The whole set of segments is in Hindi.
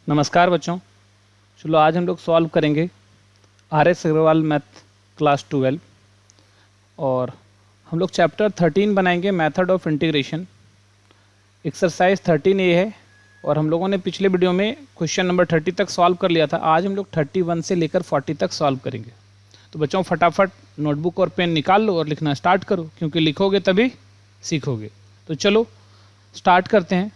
नमस्कार बच्चों। चलो आज हम लोग सॉल्व करेंगे आर.एस. अग्रवाल मैथ क्लास 12 और हम लोग चैप्टर 13 बनाएंगे मेथड ऑफ इंटीग्रेशन। एक्सरसाइज 13 है और हम लोगों ने पिछले वीडियो में क्वेश्चन नंबर 30 तक सॉल्व कर लिया था। आज हम लोग 31 से लेकर 40 तक सॉल्व करेंगे। तो बच्चों फटाफट नोटबुक और पेन निकाल लो और लिखना स्टार्ट करो, क्योंकि लिखोगे तभी सीखोगे। तो चलो स्टार्ट करते हैं।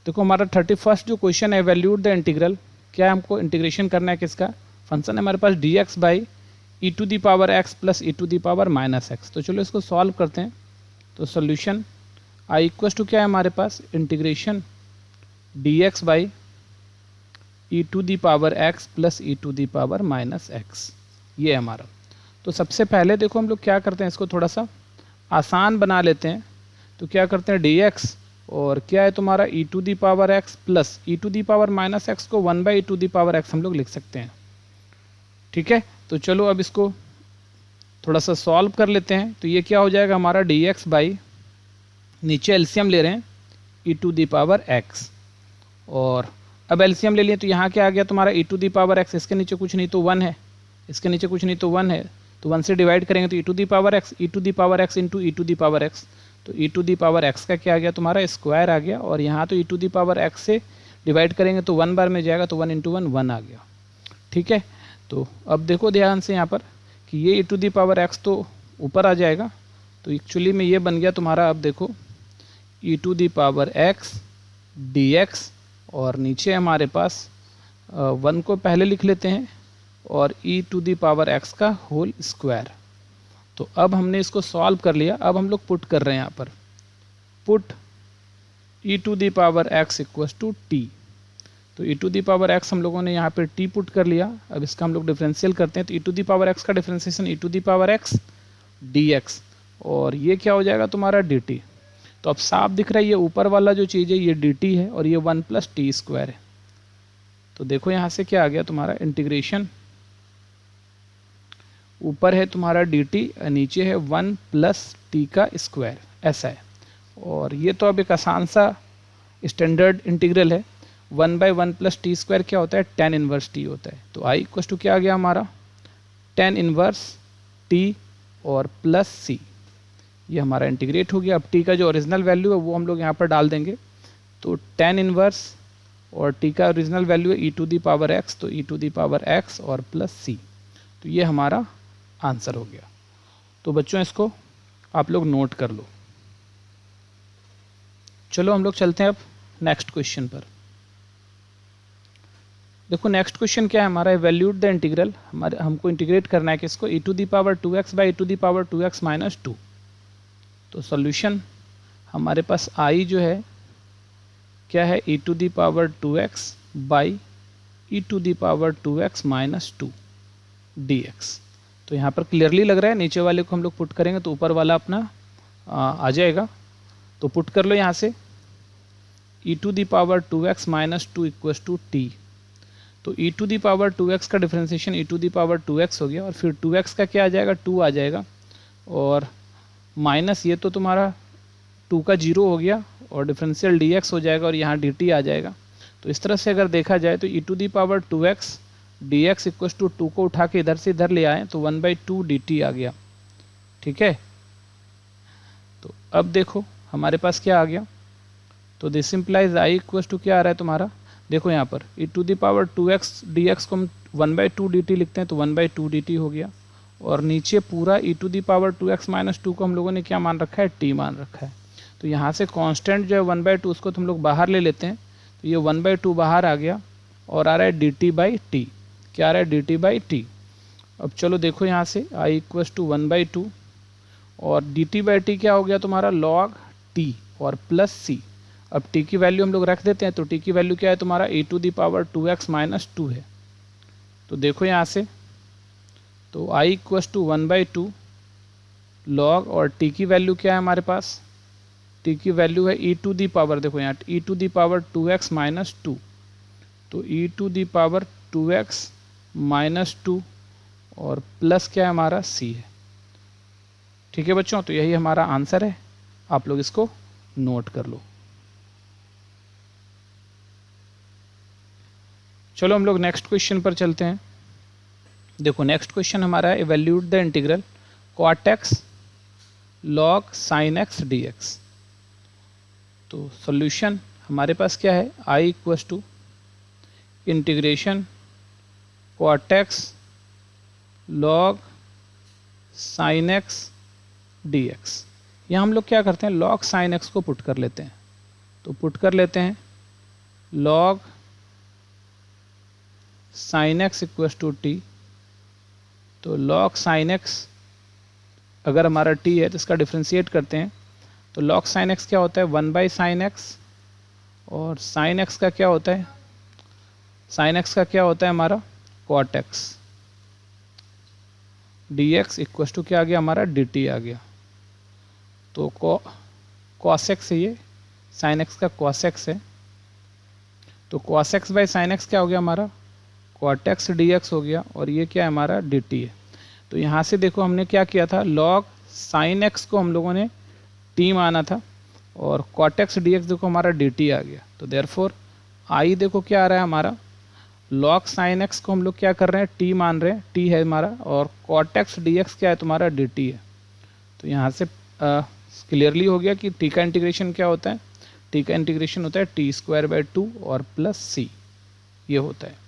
देखो हमारा 31 जो क्वेश्चन है, वैल्यूड द इंटीग्रल। क्या है, हमको इंटीग्रेशन करना है किसका? फंक्शन है हमारे पास dx by e to the power x plus e to the power minus x. तो चलो इसको सॉल्व करते हैं। तो सोल्यूशन आई इक्वल टू क्या है हमारे पास, integration dx by e to the power x plus e to the power minus x, ये है हमारा। तो सबसे पहले देखो हम लोग क्या करते हैं, इसको थोड़ा सा आसान बना लेते हैं। तो क्या करते हैं, dx और क्या है तुम्हारा e to the power x plus e to the power minus x को 1 by e to the power x हम लोग लिख सकते हैं। ठीक है, तो चलो अब इसको थोड़ा सा सॉल्व कर लेते हैं। तो ये क्या हो जाएगा हमारा dx बाई, नीचे एलसीएम ले रहे हैं, ई टू दी पावर एक्स, और अब एलसीएम ले लिए तो यहाँ क्या आ गया तुम्हारा e to the power x. इसके नीचे कुछ नहीं तो 1 है, इसके नीचे कुछ नहीं तो 1 है, तो 1 से डिवाइड करेंगे तो e to the power x, e to the power x into e to the power x. तो e to the power x का क्या आ गया तुम्हारा, स्क्वायर आ गया, और यहाँ तो e to the power x से डिवाइड करेंगे तो 1 बार में जाएगा, तो 1 इंटू 1 1 आ गया। ठीक है, तो अब देखो ध्यान से यहाँ पर कि ये ई टू दी पावर एक्स तो ऊपर आ जाएगा, तो एक्चुअली में ये बन गया तुम्हारा, अब देखो e to the power x d x, और नीचे हमारे पास 1 को पहले लिख लेते हैं और ई टू दी पावर एक्स का होल स्क्वायर। तो अब हमने इसको सॉल्व कर लिया। अब हम लोग पुट कर रहे हैं यहाँ पर, put e to the power x equals to t. तो e to the power x हम लोगों ने यहाँ पे टी पुट कर लिया। अब इसका हम लोग डिफरेंशियल करते हैं। तो e to the power x का differentiation e to the power x d x, और ये क्या हो जाएगा तुम्हारा डी टी। तो अब साफ दिख रहा है ये ऊपर वाला जो चीज़ है ये डी टी है, और ये 1 प्लस टी स्क्वायर है। तो देखो यहाँ से क्या आ गया तुम्हारा इंटीग्रेशन, ऊपर है तुम्हारा डी टी, नीचे है 1 प्लस टी का स्क्वायर, ऐसा है। और ये तो अब एक आसान सा स्टैंडर्ड इंटीग्रल है। 1 बाई 1 प्लस टी स्क्वायर क्या होता है, tan इनवर्स टी होता है। तो आई इक्वल टू क्या आ गया हमारा, tan इनवर्स टी और प्लस सी, ये हमारा इंटीग्रेट हो गया। अब टी का जो ओरिजिनल वैल्यू है वो हम लोग यहाँ पर डाल देंगे। तो tan इनवर्स और टी का ओरिजिनल वैल्यू है e to the power x, तो e to the power x और प्लस सी। तो ये हमारा आंसर हो गया। तो बच्चों इसको आप लोग नोट कर लो। चलो हम लोग चलते हैं अब नेक्स्ट क्वेश्चन पर। देखो नेक्स्ट क्वेश्चन क्या है हमारा, वैल्यूड द इंटीग्रल। हमारे हमको इंटीग्रेट करना है किसको, e to the power 2x by e to the power 2x minus 2। तो सॉल्यूशन हमारे पास आई जो है क्या है, e to the power 2x by e to the power 2x minus 2 dx। तो यहाँ पर क्लियरली लग रहा है, नीचे वाले को हम लोग पुट करेंगे तो ऊपर वाला अपना आ जाएगा। तो पुट कर लो यहाँ से, e to the power 2x minus 2 equals to t. तो e to the power 2x का differentiation e to the power 2x हो गया, और फिर 2x का क्या आ जाएगा, 2 आ जाएगा, और माइनस ये तो तुम्हारा 2 का 0 हो गया, और डिफरेंशियल dx हो जाएगा, और यहाँ dt आ जाएगा। तो इस तरह से अगर देखा जाए तो e to the power 2x dx equal to 2 को उठा के इधर से इधर ले आए तो 1 बाई 2 dt आ गया। ठीक है, तो अब देखो हमारे पास क्या आ गया, तो this implies I equal to क्या आ रहा है तुम्हारा, देखो यहाँ पर e to the power 2x dx को हम 1 बाई 2 dt लिखते हैं, तो 1 बाई 2 dt हो गया, और नीचे पूरा e to the power 2x minus 2 को हम लोगों ने क्या मान रखा है, t मान रखा है। तो यहाँ से कांस्टेंट जो है 1 बाई 2 उसको तो हम लोग बाहर ले लेते हैं, तो ये 1 बाई 2 बाहर आ गया, और आ रहा है dt बाई टी। क्या आ रहा है, dt बाई टी। अब चलो देखो यहाँ से आई इक्वल टू 1 बाई 2, और dt बाई टी क्या हो गया तुम्हारा, log t और प्लस सी। अब t की वैल्यू हम लोग रख देते हैं, तो t की वैल्यू क्या है तुम्हारा, e to the power 2x minus 2 है। तो देखो यहाँ से, तो i equals to 1 by 2 log, और t की वैल्यू क्या है हमारे पास, t की वैल्यू है e टू दी पावर, देखो यहाँ e to the power 2x minus 2, तो e to the power 2x minus 2 और प्लस क्या है हमारा c है। ठीक है बच्चों, तो यही हमारा आंसर है, आप लोग इसको नोट कर लो। चलो हम लोग नेक्स्ट क्वेश्चन पर चलते हैं। देखो नेक्स्ट क्वेश्चन हमारा है evaluate the integral cot x log sin x dx। तो सॉल्यूशन हमारे पास क्या है, I equals to integration cot x log sin x dx। यहाँ हम लोग क्या करते हैं, log sin x को पुट कर लेते हैं। तो पुट कर लेते हैं log sin x equals to t. तो log sin x अगर हमारा t है तो इसका डिफ्रेंशिएट करते हैं। तो log sin x क्या होता है, 1/sin x, और sin x का क्या होता है, sin x का क्या होता है हमारा cot x dx equals to क्या आ गया हमारा dt आ गया। तो cos x है, ये sin x का cos x है। तो cos x by sin x क्या हो गया हमारा cot x dx हो गया, और ये क्या है हमारा dt है। तो यहाँ से देखो हमने क्या किया था, log sin x को हम लोगों ने t माना था, और cot x dx देखो हमारा dt आ गया। तो देयरफॉर I देखो क्या आ रहा है हमारा, log sin x को हम लोग क्या कर रहे हैं, t मान रहे हैं, t है हमारा, और cot x dx क्या है तुम्हारा dt है। तो यहाँ से क्लियरली हो गया कि t का इंटीग्रेशन क्या होता है, t का इंटीग्रेशन होता है t² 2 और प्लस c, ये होता है।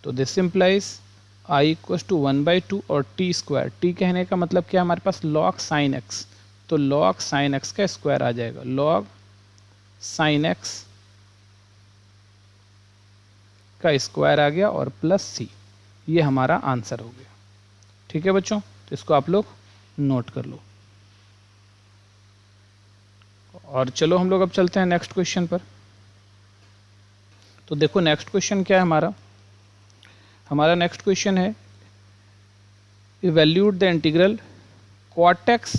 तो this implies I equals to 1/2 और t²। t कहने का मतलब क्या, हमारे पास log sin x, तो log sin x का स्क्वायर आ जाएगा, log sin x का स्क्वायर आ गया और प्लस c, ये हमारा आंसर हो गया। ठीक है बच्चों, तो इसको आप लोग नोट कर लो। और चलो हम लोग अब चलते हैं नेक्स्ट क्वेश्चन पर। तो देखो नेक्स्ट क्वेश्चन क्या है हमारा नेक्स्ट क्वेश्चन है evaluate the integral cot x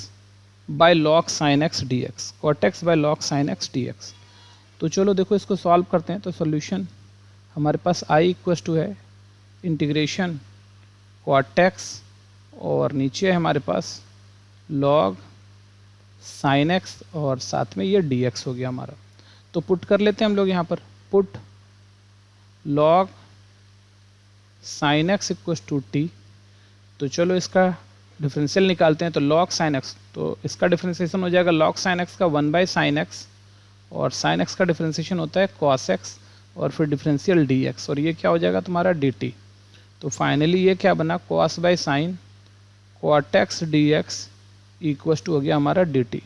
by log sin x dx, cot x by log sin x dx। तो चलो देखो इसको सॉल्व करते हैं। तो सॉल्यूशन हमारे पास I इक्वस टू है इंटीग्रेशन cot x, और नीचे है हमारे पास log sin x, और साथ में ये dx हो गया हमारा। तो पुट कर लेते हैं हम लोग यहाँ पर, put log sin x equals to t. तो चलो इसका डिफरेंशियल निकालते हैं। तो log sin x, तो इसका डिफरेंशिएशन हो जाएगा log sin x का 1/sin x, और sin x का डिफरेंशिएशन होता है cos x, और फिर डिफरेंशियल dx, और ये क्या हो जाएगा तुम्हारा dt। तो फाइनली ये क्या बना, cos by sine cot x dx equals to हो गया हमारा dt।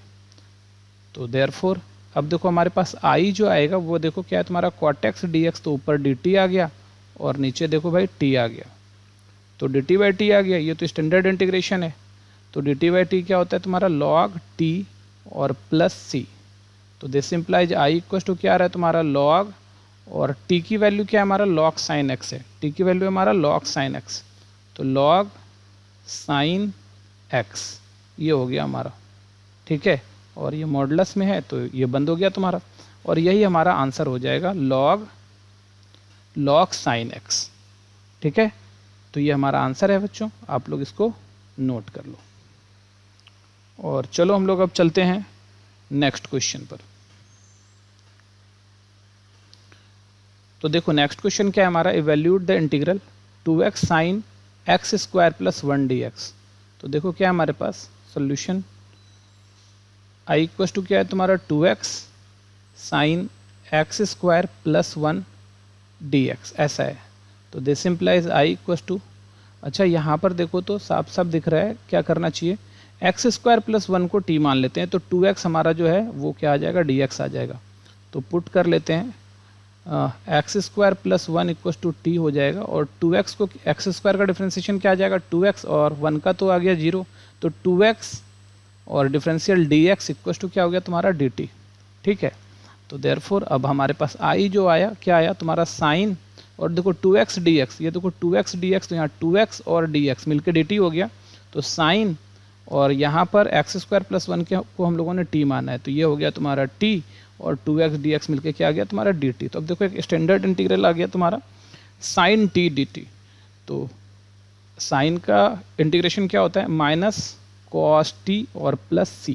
तो देयरफॉर अब देखो हमारे पास I जो आएगा वो देखो क्या है तुम्हारा cot x dx, तो ऊपर dt आ गया, और नीचे देखो भाई t आ गया। तो dt बाई टी आ गया, ये तो स्टैंडर्ड इंटीग्रेशन है। तो dt बाई टी क्या होता है तुम्हारा log t और प्लस c। तो this implies I equals to क्या आ रहा है तुम्हारा log, और t की वैल्यू क्या है हमारा log sin x है, t की वैल्यू हमारा log sin x, तो log sin x ये हो गया हमारा। ठीक है, और ये मॉडुलस में है तो ये बंद हो गया तुम्हारा, और यही हमारा आंसर हो जाएगा log sin x। ठीक है, तो ये हमारा आंसर है बच्चों, आप लोग इसको नोट कर लो। और चलो हम लोग अब चलते हैं नेक्स्ट क्वेश्चन पर। तो देखो नेक्स्ट क्वेश्चन क्या है हमारा, evaluate the integral 2x sin x² plus 1 dx। तो देखो क्या है हमारे पास सॉल्यूशन, I इक्वस टू क्या है तुम्हारा 2x sin x² plus 1 dx, ऐसा है। तो this implies I equals to, अच्छा यहाँ पर देखो तो साफ साफ दिख रहा है, क्या करना चाहिए, x² प्लस 1 को t मान लेते हैं, तो 2x हमारा जो है वो क्या आ जाएगा dx आ जाएगा। तो पुट कर लेते हैं x² plus 1 equals to T हो जाएगा, और 2x को x² का डिफ्रेंशिएशन क्या आ जाएगा 2x, और 1 का तो आ गया 0, तो 2x और डिफरेंशियल dx इक्वस टू क्या हो गया तुम्हारा dt। ठीक है, तो देयरफॉर अब हमारे पास I जो आया क्या आया तुम्हारा साइन, और देखो 2x dx, ये देखो 2x dx, तो यहाँ 2x और dx मिलके dt हो गया। तो साइन, और यहाँ पर x² प्लस 1 को हम लोगों ने t माना है, तो ये हो गया तुम्हारा t, और 2x dx मिलके क्या आ गया तुम्हारा dt। तो अब देखो एक स्टैंडर्ड इंटीग्रल आ गया तुम्हारा साइन t dt। तो साइन का इंटीग्रेशन क्या होता है माइनस cos t और प्लस c।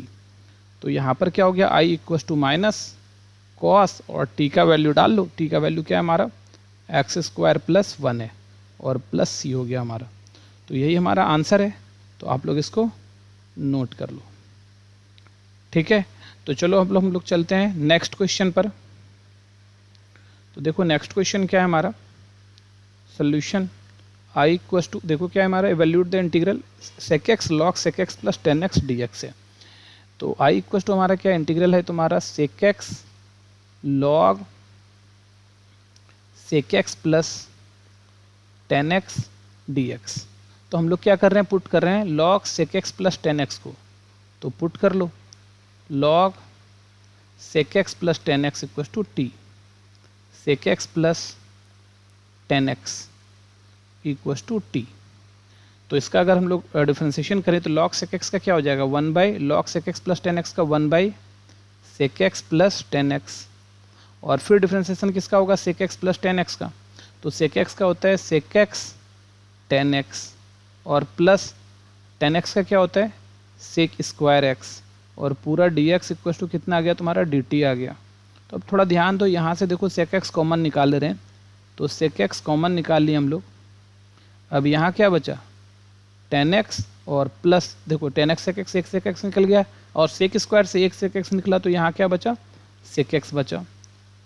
तो यहाँ पर क्या हो गया I equals to minus cos, और t का वैल्यू डाल लो, t का वैल्यू क्या है हमारा एक्स स्क्वायर प्लस 1 है और प्लस सी हो गया हमारा। तो यही हमारा आंसर है, तो आप लोग इसको नोट कर लो। ठीक है, तो चलो हम लोग चलते हैं नेक्स्ट क्वेश्चन पर। तो देखो नेक्स्ट क्वेश्चन क्या है हमारा, सोल्यूशन आई इक्वल्स टू, देखो क्या है हमारा, evaluate the integral sec x log sec x plus 10x dx है। तो आई इक्वल्स टू हमारा क्या इंटीग्रल है तुम्हारा sec x log sec x plus 10x dx। तो हम लोग क्या कर रहे हैं, पुट कर रहे हैं log sec x plus 10x को, तो पुट कर लो log sec x plus 10x equals to t, sec x plus 10x equals to t. तो इसका अगर हम लोग डिफ्रेंसिएशन करें तो log sec x का क्या हो जाएगा, 1 by log sec x plus 10x का 1 by sec x plus 10x, और फिर डिफ्रेंसिएशन किसका होगा, sec x प्लस 10x का। तो sec x का होता है sec x 10x, और प्लस 10x का क्या होता है sec स्क्वायर x, और पूरा dx इक्वल्स टू कितना आ गया तुम्हारा dt आ गया। तो अब थोड़ा ध्यान दो, यहाँ से देखो sec x कॉमन निकाल ले रहे हैं, तो sec x कॉमन निकाल लिए हम लोग। अब यहाँ क्या बचा 10x और प्लस देखो 10x sec x, एक sec x निकल गया, और sec स्क्वायर से एक sec x निकला, तो यहाँ क्या बचा sec x बचा।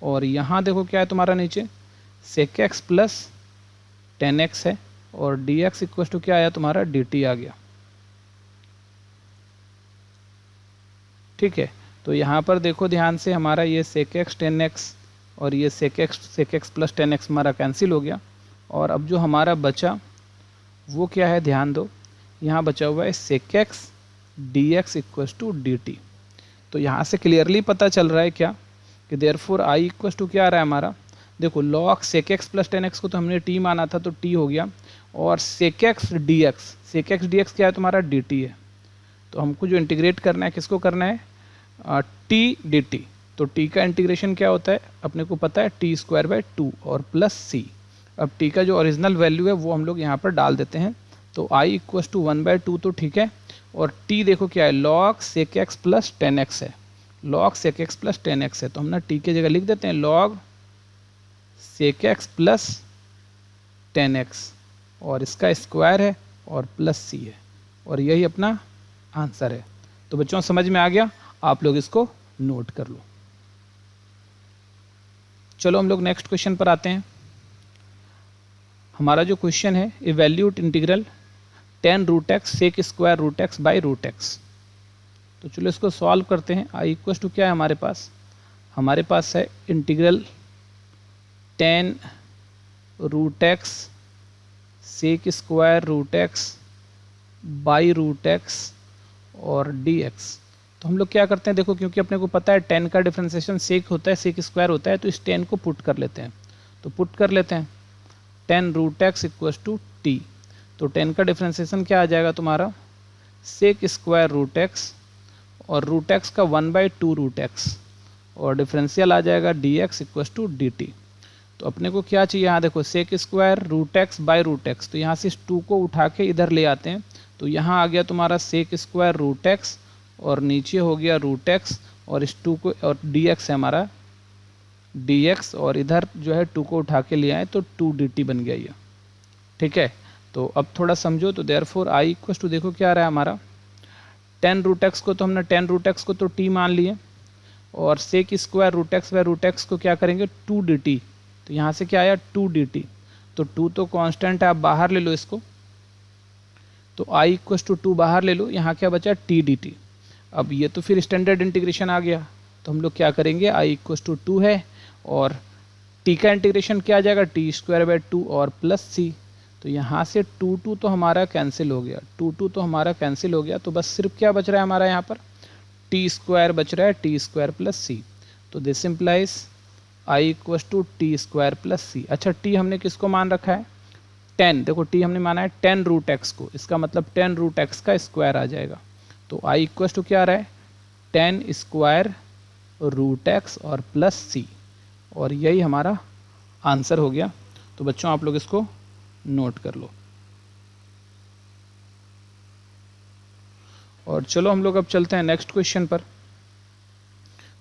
और यहाँ देखो क्या है तुम्हारा नीचे sec x प्लस 10x है, और dx इक्वल टू क्या आया तुम्हारा dt आ गया। ठीक है, तो यहाँ पर देखो ध्यान से, हमारा ये sec x 10x और ये sec x प्लस 10x हमारा कैंसिल हो गया, और अब जो हमारा बचा वो क्या है, ध्यान दो, यहाँ बचा हुआ है sec x dx equals to dt। तो यहाँ से क्लियरली पता चल रहा है क्या कि देयरफॉर i इक्वल्स टू क्या आ रहा है हमारा, देखो log sec x plus 10x को तो हमने t माना था, तो t हो गया, और sec x dx क्या है तुम्हारा dt है। तो हमको जो इंटीग्रेट करना है, किसको करना है, t dt। तो t का इंटीग्रेशन क्या होता है, अपने को पता है t स्क्वायर बाई 2 और प्लस c। अब t का जो ओरिजिनल वैल्यू है वो हम लोग यहाँ पर डाल देते हैं, तो i इक्वल्स टू 1/2 तो ठीक है, और t देखो क्या है log sec x plus 10x है, log sec x plus 10x है, तो हम ना t की जगह लिख देते हैं log sec x plus 10x, और इसका स्क्वायर है और प्लस c है, और यही अपना आंसर है। तो बच्चों समझ में आ गया, आप लोग इसको नोट कर लो। चलो हम लोग नेक्स्ट क्वेश्चन पर आते हैं। हमारा जो क्वेश्चन है, evaluate integral 10 root x sec square root x by root x. तो चलो इसको सॉल्व करते हैं। आई इक्वल टू क्या है हमारे पास है integral 10 root x sec square root x by root x और डी एक्स। तो हम लोग क्या करते हैं, देखो क्योंकि अपने को पता है 10 का डिफ्रेंसिएशन सेक होता है, सेक स्क्वायर होता है, तो इस 10 को पुट कर लेते हैं। तो पुट कर लेते हैं 10 root x equals to t. तो 10 का डिफ्रेंसिएशन क्या आ जाएगा तुम्हारा, सेक स्क्वायर रूट एक्स और रूट एक्स का 1/2 रूट एक्स, और डिफरेंशियल आ जाएगा d x equals to d t. तो अपने को क्या चाहिए, यहाँ देखो sec square root x by root x, तो यहाँ से इस 2 को उठा के इधर ले आते हैं, तो यहाँ आ गया तुम्हारा सेक स्क्वायर रूट एक्स और नीचे हो गया रूट एक्स, और इस 2 को, और डी एक्स है हमारा डी एक्स, और इधर जो है 2 को उठा के ले आए तो 2 डी टी बन गया ये। ठीक है, तो अब थोड़ा समझो, तो देयरफॉर आई इक्वल्स टू देखो क्या आ रहा है हमारा 10 रूट एक्स को, तो हमने 10 रूट एक्स को तो टी मान लिए, और sec square root x by root x को क्या करेंगे 2 डी टी। तो यहाँ से क्या आया 2 डी टी, तो 2 तो कांस्टेंट है, आप बाहर ले लो इसको, तो आई इक्वल्स टू 2 बाहर ले लो, यहाँ क्या बचा टी डी टी। अब ये तो फिर स्टैंडर्ड इंटीग्रेशन आ गया, तो हम लोग क्या करेंगे, आई इक्वल्स टू 2 है, और टी का इंटीग्रेशन क्या आ जाएगा टी स्क्वायर बाई 2 और प्लस सी। तो यहाँ से 2 तो हमारा कैंसिल हो गया, 2 तो हमारा कैंसिल हो गया, तो बस सिर्फ क्या बच रहा है हमारा यहाँ पर टी स्क्वायर बच रहा है, टी स्क्वायर प्लस सी। तो this implies I equals to t square plus c. अच्छा, टी हमने किसको मान रखा है 10, देखो टी हमने माना है 10 रूट एक्स को, इसका मतलब 10 रूट एक्स का स्क्वायर आ जाएगा। तो आई इक्वल्स टू क्या आ रहा है 10 स्क्वायर रूट एक्स और प्लस सी, और यही हमारा आंसर हो गया। तो बच्चों आप लोग इसको नोट कर लो। और चलो हम लोग अब चलते हैं नेक्स्ट क्वेश्चन पर।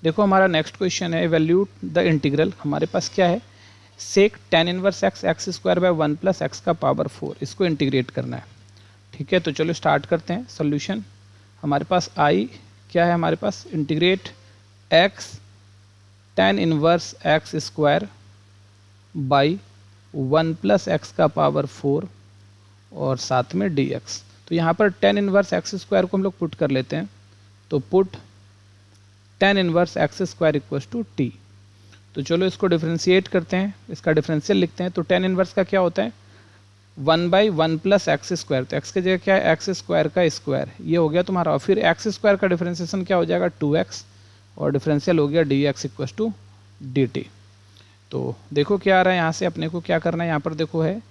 देखो हमारा नेक्स्ट क्वेश्चन है इवैल्यूएट द इंटीग्रल, हमारे पास क्या है sec tan inverse x x square by 1 plus x का पावर 4, इसको इंटीग्रेट करना है। ठीक है, तो चलो स्टार्ट करते हैं सोल्यूशन। हमारे पास आई क्या है, हमारे पास integrate x tan inverse x square by 1 plus x का पावर 4 और साथ में डी एक्स। तो यहाँ पर टेन इनवर्स एक्स स्क्वायर को हम लोग पुट कर लेते हैं, तो put tan inverse x square equals to t. तो चलो इसको डिफ्रेंशिएट करते हैं, इसका डिफरेंशियल लिखते हैं। तो टेन इनवर्स का क्या होता है, 1/1 प्लस एक्स स्क्वायर, तो एक्स की जगह क्या है, एक्स स्क्वायर का स्क्वायर, ये हो गया तुम्हारा। और फिर एक्स स्क्वायर का डिफरेंशिएशन क्या हो जाएगा, 2x, और डिफरेंशियल हो गया d x equal to d t. तो देखो क्या आ रहा है यहाँ से, अपने को क्या करना है, यहाँ पर देखो है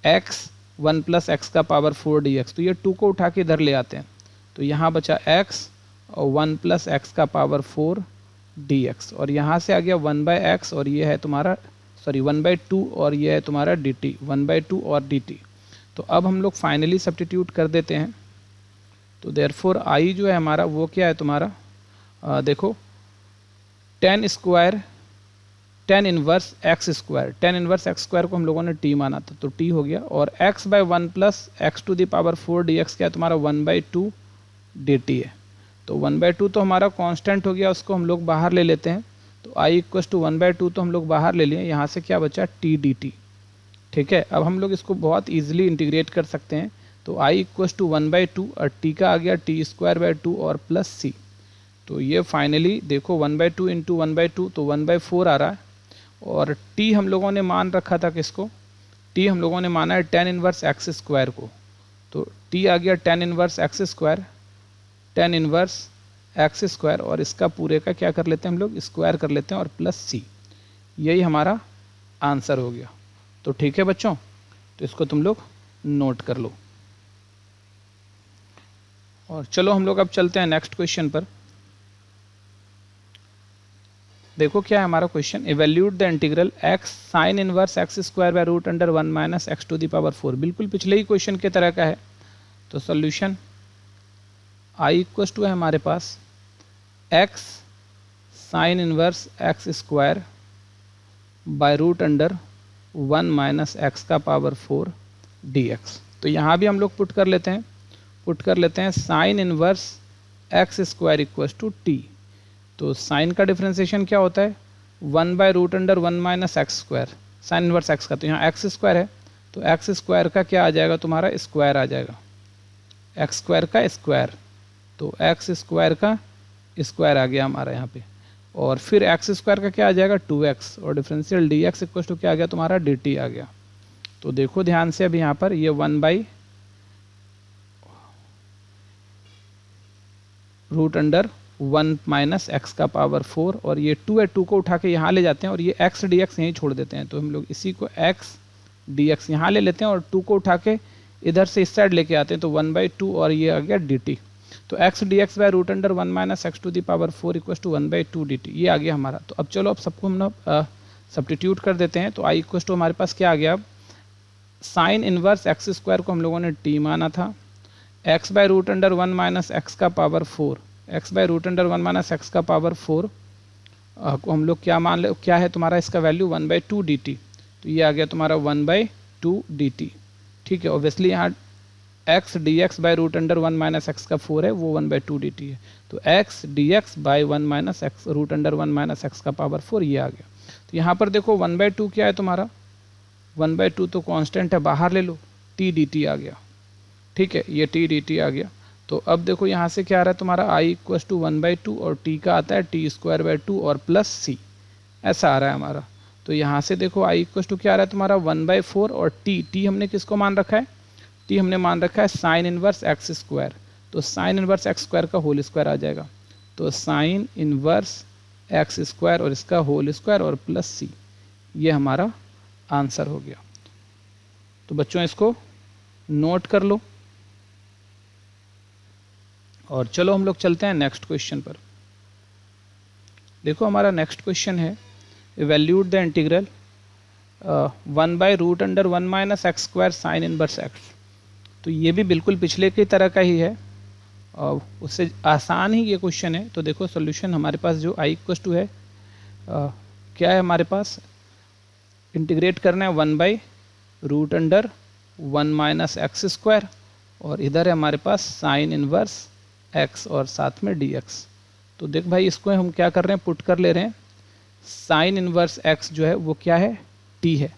x 1 प्लस एक्स का पावर 4 dx, तो ये 2 को उठा के इधर ले आते हैं, तो यहाँ बचा x और 1 प्लस एक्स का पावर 4 dx, और यहाँ से आ गया 1/x, और ये है तुम्हारा सॉरी 1/2, और ये है तुम्हारा dt, 1/2 और dt। तो अब हम लोग फाइनली सब्स्टिट्यूट कर देते हैं। तो देयरफॉर आई जो है हमारा वो क्या है तुम्हारा, देखो टेन इनवर्स एक्स स्क्वायर को हम लोगों ने t माना था, तो t हो गया, और x by 1 plus x to the power 4 dx क्या है तुम्हारा 1/2 dt है। तो 1/2 तो हमारा कांस्टेंट हो गया, उसको हम लोग बाहर ले लेते हैं। तो i इक्वस टू 1/2 तो हम लोग बाहर ले लिए, यहाँ से क्या बचा t dt। ठीक है, अब हम लोग इसको बहुत ईजिली इंटीग्रेट कर सकते हैं। तो i इक्वस टू 1/2 और t का आ गया t स्क्वायर बाई 2 और प्लस c। तो ये फाइनली देखो 1/2 इंटू 1/2 तो 1/4 आ रहा है, और t हम लोगों ने मान रखा था किसको, t हम लोगों ने माना है टेन इनवर्स एक्स स्क्वायर को। तो t आ गया टेन इनवर्स एक्स स्क्वायर, और इसका पूरे का क्या कर लेते हैं हम लोग, स्क्वायर कर लेते हैं, और प्लस c, यही हमारा आंसर हो गया। तो ठीक है बच्चों, तो इसको तुम लोग नोट कर लो। और चलो हम लोग अब चलते हैं नेक्स्ट क्वेश्चन पर। देखो क्या है हमारा question, evaluate the integral x sine inverse x square by root under 1 minus x to the power 4, बिल्कुल पिछले ही क्वेश्चन के तरह का है। तो सॉल्यूशन i इक्वल टू है हमारे पास x sine inverse x square by root under 1 minus x का पावर 4 dx। तो यहाँ भी हम लोग पुट कर लेते हैं sine inverse x square equal to t. तो साइन का डिफरेंशिएशन क्या होता है, 1/√1 minus x square, sine inverse x का, तो यहाँ एक्स स्क्वायर है, तो एक्स स्क्वायर का क्या आ जाएगा तुम्हारा, स्क्वायर आ जाएगा, एक्स स्क्वायर का स्क्वायर, तो एक्स स्क्वायर का स्क्वायर आ गया हमारा यहाँ पे। और फिर एक्स स्क्वायर का क्या आ जाएगा 2x, और differential d x equal to क्या आ गया तुम्हारा dt आ गया। तो देखो ध्यान से, अब यहाँ पर ये 1/√1 माइनस एक्स का पावर 4, और ये 2 है, 2 को उठा के यहाँ ले जाते हैं, और ये x dx यहीं छोड़ देते हैं। तो हम लोग इसी को x dx यहाँ ले लेते हैं, और 2 को उठा के इधर से इस साइड लेके आते हैं, तो 1/2, और ये आ गया dt। तो x dx by √1 minus x to the power 4 equal to 1/2 dt, ये आ गया हमारा। तो अब चलो अब सबको हम लोग सब्स्टिट्यूट कर देते हैं। तो i इक्वल टू हमारे पास क्या आ गया, अब साइन इनवर्स एक्स स्क्वायर को हम लोगों ने t माना था, x बाय √1 माइनस एक्स का power 4, x by √1 minus x का पावर 4 को हम लोग क्या मान ले, क्या है तुम्हारा इसका वैल्यू 1/2 dt। तो ये आ गया तुम्हारा 1/2 dt। ठीक है, ऑब्वियसली यहाँ x dx by √1 minus x का 4 है, वो 1/2 dt है। तो x dx by 1 minus x √1 minus x का पावर 4 ये आ गया। तो यहाँ पर देखो 1/2 क्या है तुम्हारा, 1/2 तो कांस्टेंट है, बाहर ले लो, t dt आ गया। ठीक है, ये t dt आ गया। तो अब देखो यहाँ से क्या आ रहा है तुम्हारा i इक्वल टू 1/2, और t का आता है t स्क्वायर बाई 2 और प्लस c, ऐसा आ रहा है हमारा। तो यहाँ से देखो i इक्वल टू क्या आ रहा है तुम्हारा 1/4, और t हमने किसको मान रखा है, t हमने मान रखा है साइन इनवर्स एक्स स्क्वायर। तो साइन इनवर्स एक्स स्क्वायर का होल स्क्वायर आ जाएगा, तो साइन इनवर्स एक्स स्क्वायर और इसका होल स्क्वायर और प्लस c, ये हमारा आंसर हो गया। तो बच्चों इसको नोट कर लो। और चलो हम लोग चलते हैं नेक्स्ट क्वेश्चन पर। देखो हमारा नेक्स्ट क्वेश्चन है, evaluate the integral 1/√1 minus x square sine inverse x. तो ये भी बिल्कुल पिछले की तरह का ही है, और उससे आसान ही ये क्वेश्चन है। तो देखो सॉल्यूशन हमारे पास जो i इक्वल टू है क्या है हमारे पास, इंटीग्रेट करना है 1/√1 माइनस एक्स स्क्वायर, और इधर है हमारे पास साइन इनवर्स x और साथ में dx। तो देख भाई इसको हम क्या कर रहे हैं, पुट कर ले रहे हैं। साइन इनवर्स x जो है वो क्या है, t है,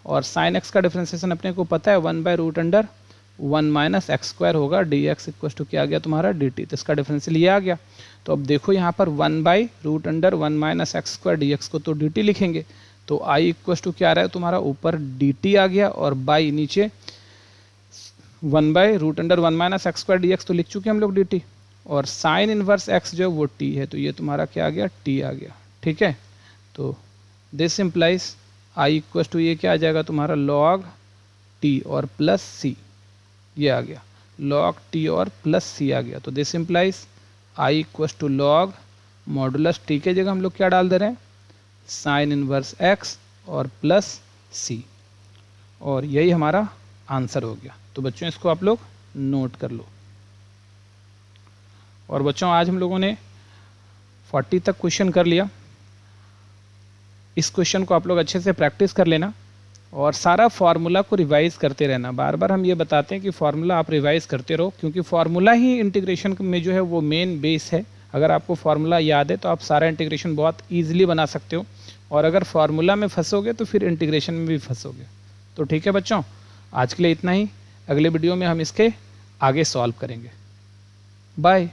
और साइन x का डिफ्रेंसिएशन अपने को पता है 1/√1 माइनस एक्स स्क्वायर होगा, dx इक्वल टू क्या आ गया तुम्हारा dt। तो इसका डिफरेंशियल ये आ गया। तो अब देखो यहाँ पर 1/√1 माइनस एक्स स्क्वायर dx को तो dt लिखेंगे, तो i इक्वल टू क्या आ रहा है तुम्हारा, ऊपर dt आ गया और बाई नीचे 1/√1 माइनस एक्स स्क्वायर dx तो लिख चुके हम लोग dt, और साइन इनवर्स x जो है वो t है, तो ये तुम्हारा क्या आ गया, t आ गया। ठीक है, तो this implies i equal to ये क्या आ जाएगा तुम्हारा log t और प्लस c, ये आ गया log t और प्लस c आ गया। तो this implies i equal to log modulus t के जगह हम लोग क्या डाल दे रहे हैं, साइन इनवर्स x और प्लस c, और यही हमारा आंसर हो गया। तो बच्चों इसको आप लोग नोट कर लो। और बच्चों आज हम लोगों ने 40 तक क्वेश्चन कर लिया। इस क्वेश्चन को आप लोग अच्छे से प्रैक्टिस कर लेना और सारा फार्मूला को रिवाइज करते रहना। बार बार हम ये बताते हैं कि फार्मूला आप रिवाइज करते रहो, क्योंकि फार्मूला ही इंटीग्रेशन में जो है वो मेन बेस है। अगर आपको फार्मूला याद है तो आप सारा इंटीग्रेशन बहुत ईजिली बना सकते हो, और अगर फार्मूला में फंसोगे तो फिर इंटीग्रेशन में भी फंसोगे। तो ठीक है बच्चों, आज के लिए इतना ही। अगले वीडियो में हम इसके आगे सॉल्व करेंगे। बाय।